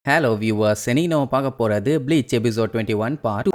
Hello viewers, இன்னைக்கு நம்ம பார்க்க போறது ப்ளீச் எபிசோட் 21 பார்ட் 2.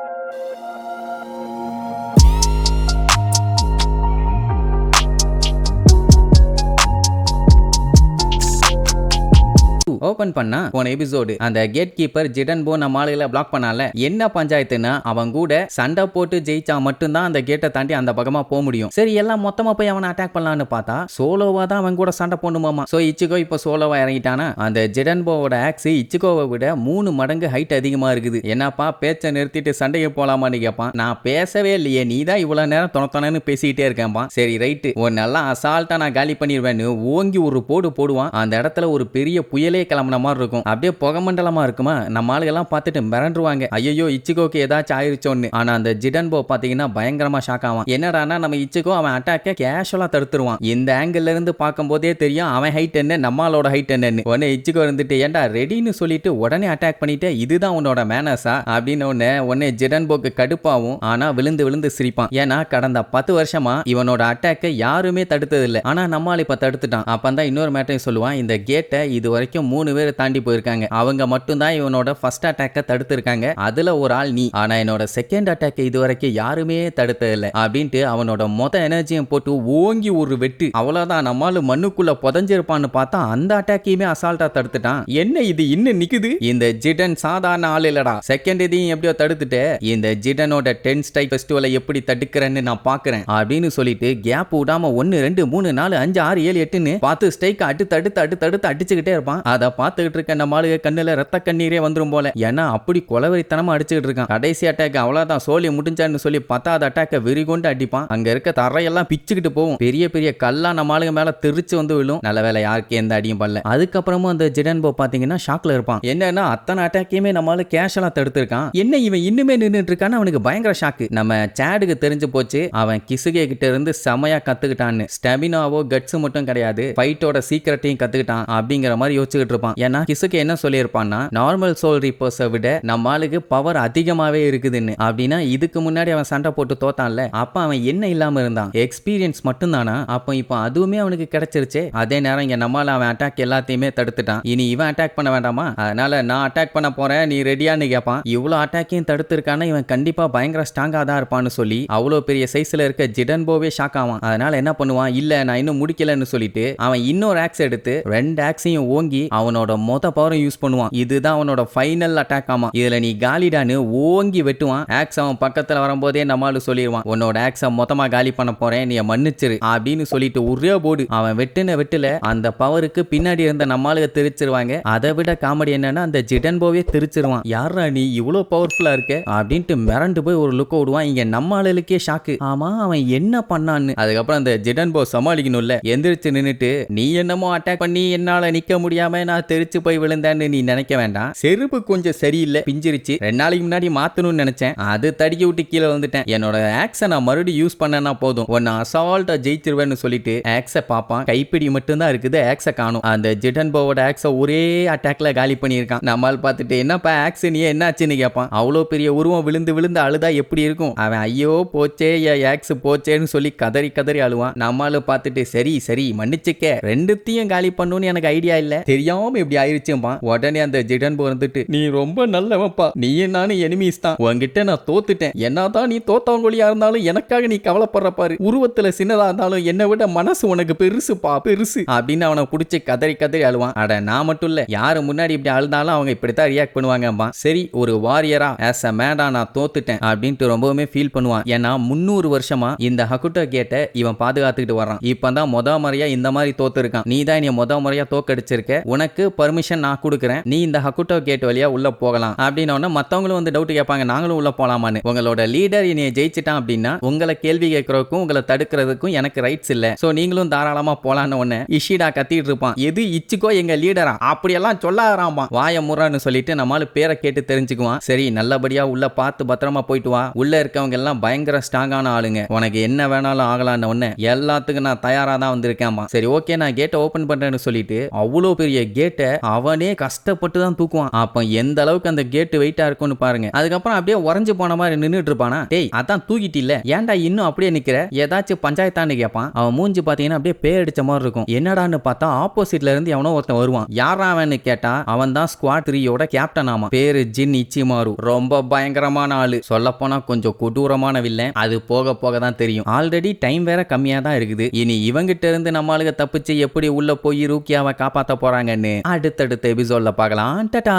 ஓபன் பண்ணா போன எபிசோடு அந்த கேட் கீப்பர் ஜிடன்போ நம்ம ஆளுகளை பிளாக் பண்ணால. என்ன பஞ்சாயத்துனா அவன் கூட சண்டை போட்டு ஜெயிச்சா மட்டும்தான் அந்த கேட்டை தாண்டி அந்த பக்கமா போக முடியும். சரி, எல்லாம் மொத்தமா போய் அவனை அட்டாக் பண்ணலான்னு பார்த்தா சோலோவா தான் அவன் கூட சண்டை போடணுமாமா. சோ இச்சிகோ இப்போ சோலோவா இறங்கிட்டானா. அந்த ஜிடன்போவோட ஆக்ஸ் இச்சிகோவை விட 3 மடங்கு ஹைட் அதிகமா இருக்குது. என்னப்பா பேச்சை நிறுத்திட்டு சண்டைக்கு போலாமான்னு கேட்பான். நான் பேசவே இல்லையே, நீ தான் இவ்வளவு நேரம் தொணத்தொணன்னு பேசிக்கிட்டே இருக்கேன்பா. சரி ரைட்டு, ஒரு நல்லா அசால்ட்டா நான் காலி பண்ணிடுவேன்னு ஓங்கி ஒரு போடுவான். அந்த இடத்துல ஒரு பெரிய புயலே கிளம்புன மாதிரி இருக்கும். அப்படியே புகமண்டலமா இருக்குமா. நம்ம ஆளுகெல்லாம் பார்த்துட்டு மிரண்டுருவாங்க. ஐயோ இச்சிகோக்கு ஏதாச்சும் ஆயிருச்சோன்னு. ஆனா அந்த ஜிடன்போ பாத்தீங்கன்னா பயங்கரமா ஷாக் ஆவான். என்னடானா நம்ம இச்சிகோ அவன் அட்டாக்க கேஷுவலா தடுத்துருவான். இந்த ஆங்கிள் இருந்து பார்க்கும் போதே தெரியும் அவன் ஹைட் என்ன நம்மளோட ஹைட் என்னன்னு. உடனே இச்சிகோ இருந்துட்டு ஏண்டா ரெடின்னு சொல்லிட்டு உடனே அட்டாக் பண்ணிட்டு இதுதான் உன்னோட மேனஸா அப்படின்னு உடனே ஜிடன்போக்கு கடுப்பாவும். ஆனா விழுந்து விழுந்து சிரிப்பான். ஏன்னா கடந்த 10 வருஷமா இவனோட அட்டாக்க யாருமே தடுத்தது இல்ல. ஆனா நம்மால் இப்ப தடுத்துட்டான். அப்பதான் இன்னொரு மேட்டரையும் சொல்லுவான். இந்த கேட்டை இது வரைக்கும் 3 பேர் தாண்டி போயிருக்காங்க. அவங்க மட்டும் தான் இவனோட ஃபர்ஸ்ட் அட்டாக்க தடுத்து இருக்காங்க. அதுல ஒரு ஆள் நீ. ஆனா என்னோட செகண்ட் அட்டாக்க இதுவரைக்கும் யாருமே தடுத்தது இல்ல அப்படின்ட்டு அவனோட மொத்த எனர்ஜியும் போட்டு ஓங்கி ஒரு வெட்டு. அவ்வளவுதான், நம்மால மண்ணுக்குள்ள புதஞ்சிருப்பான்னு பார்த்தா அந்த அட்டாக்கையுமே அசால்ட்டா தடுத்துட்டான். என்ன இது இன்னும் நிக்குது? இந்த ஜிடன் சாதாரண ஆள் இல்லடா. செகண்ட் இதையும் எப்படியோ தடுத்துட்டு இந்த ஜிடனோட 10 ஸ்ட்ரைக் ஃபெஸ்டிவலை எப்படி தடுக்கிறேன்னு நான் பாக்குறேன் அப்படின்னு சொல்லிட்டு கேப் விடாம 1 2 3 4 5 6 7 8ன்னு பார்த்து ஸ்ட்ரைக் அடுத்து அடிச்சுக்கிட்டே இருப்பான். அதை பார்த்துக்கிட்டு இருக்க நம்ம ஆளுக கண்ணுல ரத்த கண்ணீரே வந்துரும் போல. ஏன்னா அப்படி கொலவரித்தனமா அடிச்சுக்கிட்டு இருக்கான். கடைசி அட்டாக் அவ்வளவுதான், சோழி முடிஞ்சான்னு சொல்லி 10வது அட்டாக்க வெறி கொண்டு அடிப்பான். அங்க இருக்க தரையெல்லாம் பிச்சுக்கிட்டு போகும். பெரிய பெரிய கல்லா நம்ம ஆளுங்க மேல தெரிச்சு வந்து விழும். நல்ல வேலை யாருக்கு எந்த அடியும் பண்ணல. அதுக்கப்புறமும் அந்த ஜிடன்போ பாத்தீங்கன்னா ஷாக்ல இருப்பான். என்னன்னா அத்தனை அட்டாக்கையுமே நம்மளால கேஷுவலா தடுத்திருக்கான். என்ன இவன் இன்னுமே நின்றுட்டு இருக்கான்னு அவனுக்கு பயங்கர ஷாக்கு. நம்ம சேடுக்கு தெரிஞ்சு போச்சு அவன் கிசுகே கிட்ட இருந்து செமையா கத்துக்கிட்டான்னு. ஸ்டெமினாவோ கட்ஸ் மட்டும் கிடையாது, ஃபைட்டோட சீக்கிரட்டையும் கத்துக்கிட்டான் அப்படிங்கிற மாதிரி யோசிச்சுக்கிட்டு இருப்பான். ஏன்னா கிசுக்கு என்ன சொல்லியிருப்பான்னா நார்மல் சோல் ரீப்பர்ஸை விட நம்ம ஆளுக்கு பவர் அதிகமாவே இருக்குதுன்னு. அப்படின்னா இதுக்கு முன்னாடி அவன் சண்டை போட்டு தோத்தான்ல, அப்ப அவன் என்ன இல்லாம இருந்தான், எக்ஸ்பீரியன்ஸ் மட்டும் தானா. அப்போ இப்போ அதுவுமே அவனுக்கு கிடைச்சிருச்சு. அதே நேரம் இங்க நம்மால அவன் அட்டாக் எல்லாத்தையுமே தடுத்துட்டான். இனி இவன் அட்டாக் பண்ண வேண்டாமா, அதனால நான் அட்டாக் பண்ண போறேன், நீ ரெடியான்னு கேட்பான். இவ்வளவு அட்டாக்கையும் தடுத்திருக்கான இவன் கண்டிப்பா பயங்கர ஸ்ட்ராங்கா தான் இருப்பான்னு சொல்லி அவ்வளவு பெரிய சைஸ்ல இருக்க ஜிடன்போவே ஷாக் ஆவான். அதனால என்ன பண்ணுவான், இல்ல நான் இன்னும் முடிக்கலன்னு சொல்லிட்டு அவன் இன்னொரு ஆக்ஸ் எடுத்து 2 ஆக்ஸையும் ஓங்கி அவனோட மொத்த பவரும் யூஸ் பண்ணுவான். இதுதான் அவனோட ஃபைனல் அட்டாக் ஆமா. இதுல நீ காலிடான்னு ஓங்கி வெட்டுவான். ஆக்ஸ் அவன் பக்கத்துல வரும்போதே நம்மால சொல்லிடுவான், உன்னோட ஆக்ஸ மொத்தமா காலி பண்ண போறேன், நீ மன்னிச்சிரு அப்படின்னு சொல்லிட்டு ஒரே போடு. அவன் வெட்டுல அந்த பவருக்கு பின்னாடி இருந்த நம்மாளுக தெரிச்சிருவாங்க. அதை விட காமெடி என்னன்னா அந்த ஜிடன்போவே தெரிச்சிருவான். யாரா நீ இவ்வளவு பவர்ஃபுல்லா இருக்க அப்படின்ட்டு மிரண்டு போய் ஒரு லுக்க விடுவான். இங்க நம்மாளுக்கே ஷாக்கு, ஆமா அவன் என்ன பண்ணான்னு. அதுக்கப்புறம் அந்த ஜிடன்போ சமாளிக்கணும்ல, எந்திரிச்சு நின்னுட்டு நீ என்னமோ அட்டாக் பண்ணி என்னால நிக்க முடியாம நான் தெரிச்சு போய் விழுந்தேன்னு நீ நினைக்க வேண்டாம். செருப்பு கொஞ்சம் சரியில்லை, பிஞ்சிருச்சு. 2 நாளைக்கு முன்னாடி மாத்தணும்னு நினைச்சேன், அது தடிக்கி விட்டு கீழே வந்துட்டேன். என்னோட ஆக்ஸை நான் மறுபடியும் யூஸ் பண்ணனா போதும், உன்னை அசால்ட்டா ஜெயிச்சிருவேன்னு சொல்லிட்டு ஆக்ஸை பார்ப்பான். கைப்பிடி மட்டும் தான் இருக்குது, ஆக்ஸை காணும். அந்த ஜிடன்போவோட ஆக்ஸை ஒரே அட்டாக்ல காலி பண்ணியிருக்கான். நம்மால் பார்த்துட்டு என்னப்பா ஆக்ஸ் நீ என்னாச்சுன்னு கேட்பான். அவ்வளோ பெரிய உருவம் விழுந்து விழுந்து அழுதா எப்படி இருக்கும். அவன் ஐயோ போச்சே ஆக்ஸ் போச்சேன்னு சொல்லி கதறி அழுவான். நம்மால பார்த்துட்டு சரி சரி மன்னிச்சுக்க, 2த்தையும் காலி பண்ணுன்னு எனக்கு ஐடியா இல்ல, தெரியாம இப்படி ஆயிருச்சும்பா. உடனே அந்த ஜிடன்போ வந்துட்டு நீ ரொம்ப நல்லவப்பா, நீ நானும் எனிமீஸ் தான், உன்கிட்ட நான் தோத்துட்டேன். என்னதான் நீ தோத்தவங்கொழியா இருந்தாலும் எனக்காக நீ கவலைப்படுற பாரு, உருவத்துல சின்னதா இருந்தாலும் என்னை விட மனசு உனக்கு பெருசுப்பா பெருசு அப்படின்னு அவனை பிடிச்சி கதறி அழுவான். அட நான் மட்டும் இல்ல, யாரு முன்னாடி இப்படி அழுதாலும் அவங்க இப்படித்தான் ரியாக்ட் பண்ணுவாங்கப்பா. சரி ஒரு வாரியரா ஆஸ் அ மேடா நான் தோத்துட்டேன் அப்படின்ட்டு ரொம்பவுமே ஃபீல் பண்ணுவான். ஏன்னா 300 வருஷமா இந்த ஹகுட்டோ கேட்டை இவன் பாதுகாத்துக்கிட்டு வரான். இப்பதான் முத முறையா இந்த மாதிரி தோத்து இருக்கான். நீ தான் நீ முத முறையா தோக்கடிச்சிருக்க, உனக்கு பர்மிஷன் நான் கொடுக்குறேன், நீ இந்த ஹகுட்டோ கேட் வழியா உள்ள போகலாம் அப்படின்னு. மத்தவங்களும் வந்து டவுட் கேட்பாங்க, நாங்களும் உள்ள போலாமான்னு. உங்களோட லீடர் என்னைய ஜெயிச்சிட்டான் அப்படின்னா உங்களை கேள்வி கேட்கறதுக்கும் உங்களை தடுக்கிறதுக்கும் எனக்கு ரைட்ஸ் இல்ல, சோ நீங்களும் தாராளமா போலான்னு. ஒன்னு இஷிடா கத்திட்டு இருப்பான், எது இச்சிக்கோ எங்க லீடரா அப்படியெல்லாம் சொல்லாராமா, வாய முறான்னு சொல்லிட்டு நம்மால பேரை கேட்டு தெரிஞ்சுக்குவான். சரி நல்லபடியா உள்ள பார்த்து பத்திரமா போயிட்டு வா, உள்ள இருக்கவங்க எல்லாம் பயங்கர ஸ்ட்ராங்கான ஆளுங்க, உனக்கு என்ன வேணாலும் ஆகலான்னு. ஒன்னு எல்லாத்துக்கும் நான் தயாரா தான் வந்திருக்கேன். சரி ஓகே நான் கேட்டை ஓபன் பண்றேன்னு சொல்லிட்டு அவ்வளோ பெரிய கேட் கேட்டை அவனே கஷ்டப்பட்டு தான் தூக்குவான். அப்ப எந்த அளவுக்கு அந்த கேட்டு வெயிட்டா இருக்கும்னு பாருங்க. அதுக்கப்புறம் அப்படியே உறைஞ்சு போன மாதிரி நின்னுட்டு இருப்பானா. டேய் அதான் தூக்கிட்டில்ல, ஏன்டா இன்னும் அப்படியே நிக்கிற, ஏதாச்சும் பஞ்சாயத்தான்னு கேட்பான். அவன் மூஞ்சி பாத்தீங்கன்னா அப்படியே பேய் அடிச்ச மாதிரி இருக்கும். என்னடான்னு பார்த்தா ஆப்போசிட்ல இருந்து எவனோ ஒருத்தன் வருவான். யாரா அவன்னு கேட்டா அவன் தான் ஸ்குவாட் 3யோட கேப்டன். ஆமா, பேரு ஜின் இச்சிமாரு. ரொம்ப பயங்கரமான ஆளு. சொல்ல போனா கொஞ்சம் கொடூரமான வில்லன். அது போக போக தான் தெரியும். ஆல்ரெடி டைம் வேற கம்மியா தான் இருக்குது. இனி இவங்கிட்ட இருந்து நம்ம ஆளுங்க தப்பிச்சு எப்படி உள்ள போய் ரூக்கியாவை காப்பாத்த போறாங்கன்னு அடுத்தடுத்த எபிசோட்ல பார்க்கலாம். டாடா.